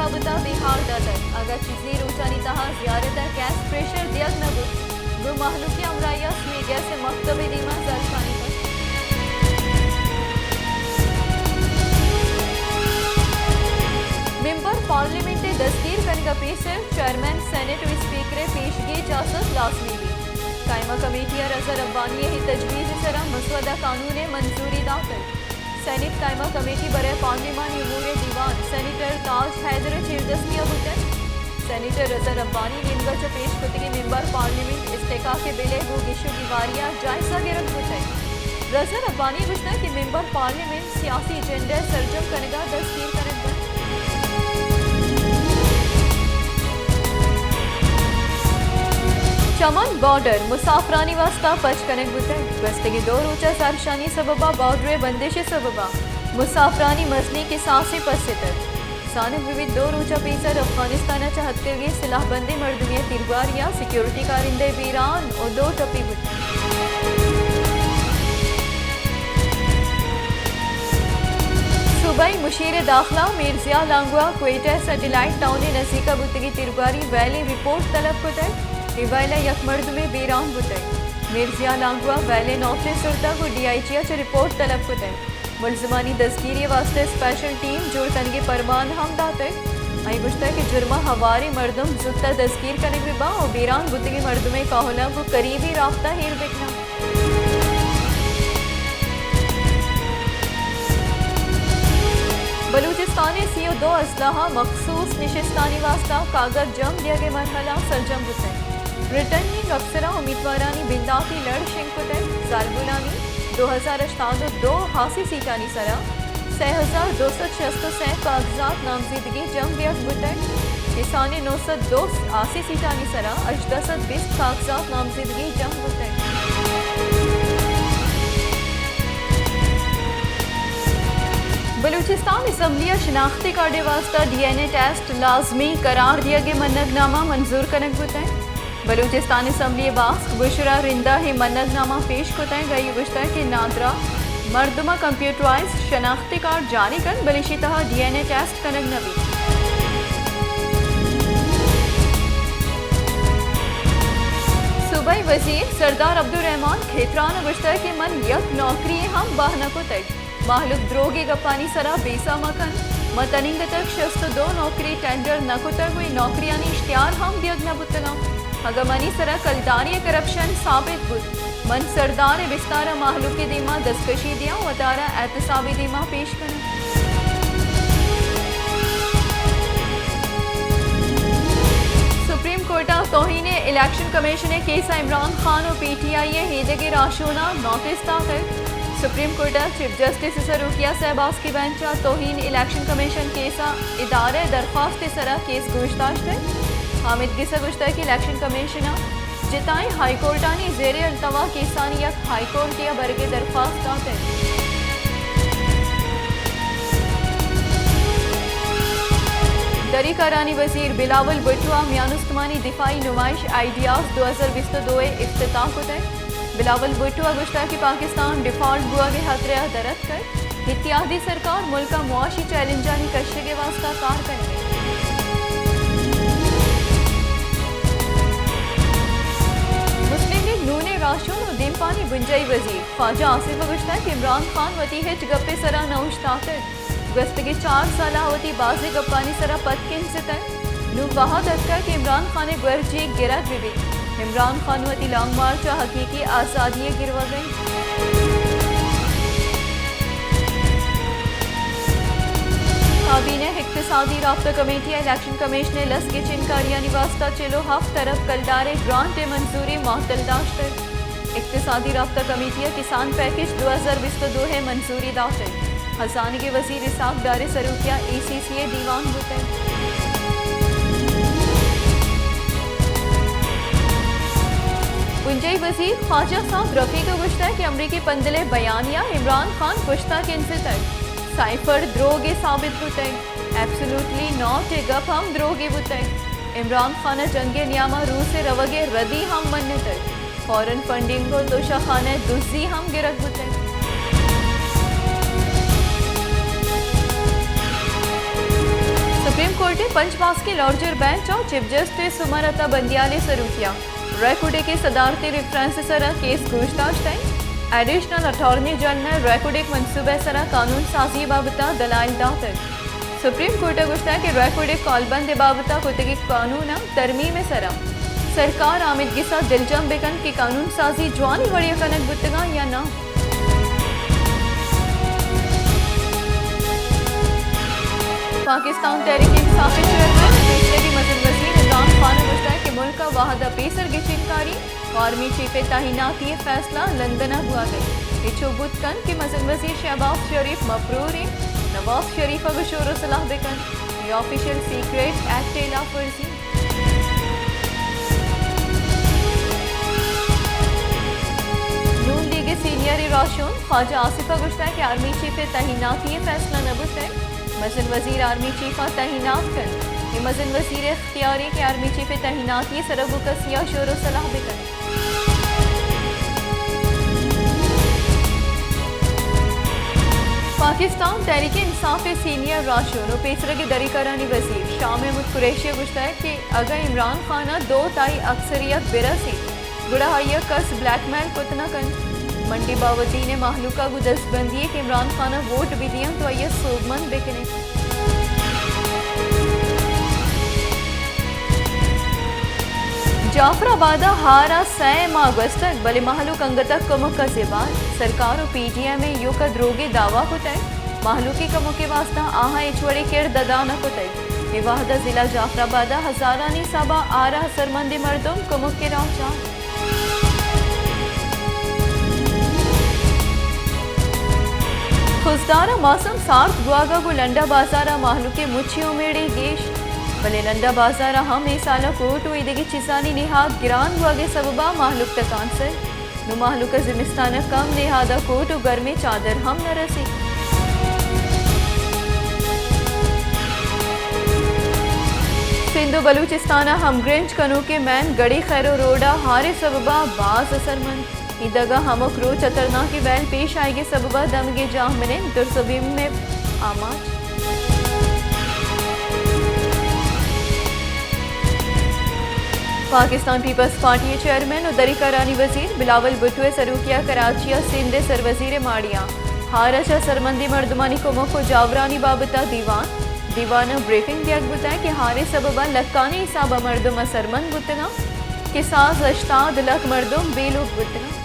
बाबता बिहार दादर अगर चीज़ी रोचानी तहा ज़्यारत gas pressure दियक नबुद गो महलुकी अमराया Sumi gas मकतब दीमा जरशानी पर मेंबर पार्लियामेंट दस्तगीर कनगा पेशर चेयरमैन सेनेट व स्पीकर पेशगी इजाजत लाजमी दी कायमा कमेटिया रजा रब्बानी ही तजवीज़ सरा मसवदा कानून मंजूरी दाखिल सेनेट कायमा कमेटी बरे पार्लिमानी उमूर दीवान सेनेटर ताज हैदर चिरदस्तिया बुतन सेनेटर रजा रब्बानी निमगच पेश कुतगी मेंबर पार्लियामेंट इस्तेका के बिले गो गिशु दीवारिया जायजा गिरफ्त बुतन रजा रब्बानी गुजता कि मेंबर पार्लियामेंट सियासी एजेंडा सरजम कनगा दस्तगीर करत बन चमन बॉर्डर मुसाफरानी वास्ता पच कनेक्ट बुतन गस्तगी दो रोचा सारशानी सबबा बॉर्डर बंदिश सबबा मुसाफरानी मसली के सांसे पसितर सानक विविध दो रोचा पेसर अफगानिस्तान चाहते सिलाहबंदी मर्दमिया तिरवारिया सिक्योरिटी कारिंदे बीरान और दो टपी बुतन सूबाई मुशीर दाखिला मिर्जिया लांगवा क्वेटा सैटेलाइट टाउन नसीका बुतगी तिरवारी वैली रिपोर्ट तलब बुतन इवाइला यक मर्द में बेरान बुतई मिर्जिया लांगवा वैले नौकरी सुरता को डीआईजिया च रिपोर्ट तलब बुतई मुलजमानी दस्तगीरी वास्ते स्पेशल टीम जोड़ तनगे परमान हम दाते आई गुश्ता कि जुर्मा हवारे मर्दम जुत्ता दस्तगीर कने विबा और बेरान बुतगी मर्द में काहुला को करीबी राफ्ता हेर बिकना बलूचिस्तान सीओ दो असलाहा मखसूस निशिस्तानी वास्ता कागज जम दिया गए मरहला सरजम बुतई रिटर्निंग अफसरा उम्मीदवारानी बिंदाती लड़ शिंकुतन जालबुलानी 2082 हासी सीटानी सरा 6266 कागजात नामजदगी जम व्यक बुतन किसानी 902 आसी सीटानी सरा 1820 कागजात नामजदगी जम बुतन बलूचिस्तान असम्बलिया शनाख्ती कार्ड वास्ता डीएनए टेस्ट लाजमी करार दिया गया मन्नतनामा मंजूर कनक बुतन बलूचिस्तान असम्बली बास्क बुशरा रिंदा ही मन्नतनामा पेश कोताएं गई गुश्ता के नादरा मर्दमा कंप्यूटराइज शनाख्ती कार्ड जारी कर बलिशी तहा डीएनए टेस्ट कनक नबी सूबाई वजीर सरदार अब्दुल रहमान खेतरान गुश्ता के मन यक नौकरी हम बाहना को तक माहलुक द्रोगे गप्पानी सरा बेसा मकन मतनिंग तक शस्त दो नौकरी टेंडर नकुतर हुई नौकरियानी इश्तियार हम दियग नबुतगा हगमनी सरा कलदारी करप्शन साबित बुत मन सरदार बिस्तारा माहलुक के दीमा दस्तकशी दिया वतारा एहतसाबी दीमा पेश कर सुप्रीम कोर्टा तौहीन इलेक्शन कमीशन केसा इमरान खान और पीटीआई हेदगे राशोना नोटिस दाखिल सुप्रीम कोर्टा चीफ जस्टिस रुकिया सहबाज की बेंचा तौहीन इलेक्शन कमीशन केसा इदारे दरख्वास्त सरा केस गुश्ताश्त है हामिद गिसा गुश्ता की इलेक्शन कमीशना जिताई हाई कोर्टानी जेर अल्तवा केसानी यक हाई कोर्ट किया बरगे दरख्वास्त दाते दरी करानी वजीर बिलावल भुट्टो मियानुस्तमानी दिफाई नुमाइश आइडियाज 2022 इफ्तिताह को तय बिलावल भुट्टो गुश्ता की पाकिस्तान डिफॉल्ट बुआ के खतरे दरद कर इत्यादी सरकार मुल्क का मुआशी चैलेंजानी कश्य के वास्ता कार करेंगे मुस्लिम लीग नूने राशों और दिमपानी बुंजई वजीर ख्वाजा आसिफ गुश्ता कि इमरान खान वती हिच गप्पे सरा नौश ताकत गस्तगी 4 साला होती बाजे गप्पानी सरा पतकिन से तय नू वहा दत्का कि इमरान खान गर्जी गिरक बिबी इमरान खान वती लॉन्ग मार्च हकीकी आज़ादी गिरवा गई काबीने इक्तिसादी राब्ता कमेटी इलेक्शन कमीशन ने लस के चिनकारियानी वास्ता चलो हफ तरफ कलदारे ग्रांट मंजूरी मअतल दाश्त इक्तिसादी राब्ता कमेटिया किसान पैकेज 2022 है मंजूरी दाखिल खजाने के वजीर इसाक दारे सरूकिया ECCA दीवान बुतन पुंजई वजीर ख्वाजा साहब रफी को गुश्ता कि अमरीकी पंदले बयानिया इमरान खान पुश्ता किन से तक साइफर द्रोगे साबित बुतई एब्सोल्युटली नॉट ए गप हम द्रोगे बुतई इमरान खान जंगे नियामा रूस से रवगे रदी हम मन्ने तक फॉरेन फंडिंग को तोशा खाना दुजी हम गिरक बुतई सुप्रीम कोर्टे पंचमास के लॉर्जर बेंच और चीफ जस्टिस सुमलता बंदियाले सरूकिया रेकुडे के सदारती रेफरेंस सरा केस पूछताछ तई एडिशनल अटॉर्नी जनरल रेकुडिक मनसूबे सरा कानून साजी बाबता दलाइल दाखिल सुप्रीम कोर्ट गुश्ता कि रेकुडिक कॉलबंद बाबता कुतगी कानून तरमीम सरा सरकार आमिदगी सा दिलजम बेकन की कानून साजी जवानी वड़िया कनक बुतगा या ना। पाकिस्तान तहरीक इंसाफ चेयरमैन पेशवेरी मजिद वजीर इमरान खान ने गुस्ता कि मुल्क का वाहदा पेसर की चिनकारी आर्मी चीफ तैनाती फैसला लंदन हुआ गई इच्छुबुत कन कि मजिद वजीर शहबाज शरीफ मफरूर नवाज शरीफ बशोर सलाह बेकन ये ऑफिशियल सीक्रेट एक्ट एला फर्जी। नून लीग सीनियर राशून ख्वाजा आसिफा गुश्ता कि आर्मी चीफ तैनाती फैसला नबुत है मजिद वजीर आर्मी चीफ तैनात कर ये मजिद वजीर इख्तियारी के आर्मी चीफ तैनाती सरबु कसिया शोर सलाह bacon. Pakistan Tehreek Insaf senior राशून pacer के दरी करानी वजीर शाह महमूद कुरैशी गुश्ता है कि अगर इमरान खाना 2 ताई अक्सरियत बिरसी गुड़ाइया कस ब्लैकमेल कुतना कन मंडी बावती ने महलूका को दस्तबंदी के इमरान खान वोट भी दिया तो ये सोबमंद बेकने। जाफराबाद हारा 6 अगस्त तक बले महलूक अंगतक कमुक का जिबार सरकार और पीटीएम में यो का द्रोगे दावा को तय महलूकी कमुक के वास्ता आहा इचवड़े केड़ ददाना को तय ये वाहदा जिला जाफराबाद हजारानी सबा आरा सरमंदी मर्दुम कमुक के राचा। खुशदारा मौसम सार्थ गुआगा को लंडा बाजारा महलू के मुच्छियों मेड़े गेश भले लंडा बाजारा हम ए साला कोट हुई देगी चिसानी निहाद गिरान गुआगे सबबा महलुक तक आंसर नु महलू का जिमिस्ताना कम निहादा कोट घर में चादर हम न रसी। सिंधु बलूचिस्ताना हम ग्रेंज कनू के मैन गड़ी खैरो रोडा हारे सबबा बाज असरमंद ईदगा हमक रो चतरना की वैल पेश आएगी सबबा दमगे जाह मिले दुरसबीम में आमाज। पाकिस्तान पीपल्स पार्टी चेयरमैन और दरी करानी वजीर बिलावल भुट्टो सरूकिया कराचिया सिंध सर वजीर माड़िया हारचा सरमंदी मर्दमानी कोमो को जावरानी बाबता दीवान ब्रीफिंग दिया बताया कि हारे सबबा लक्कानी हिसाब मर्दमा सरमंद बुतगा कि साज अश्ताद लक मर्दुम बेलोग बुतगा।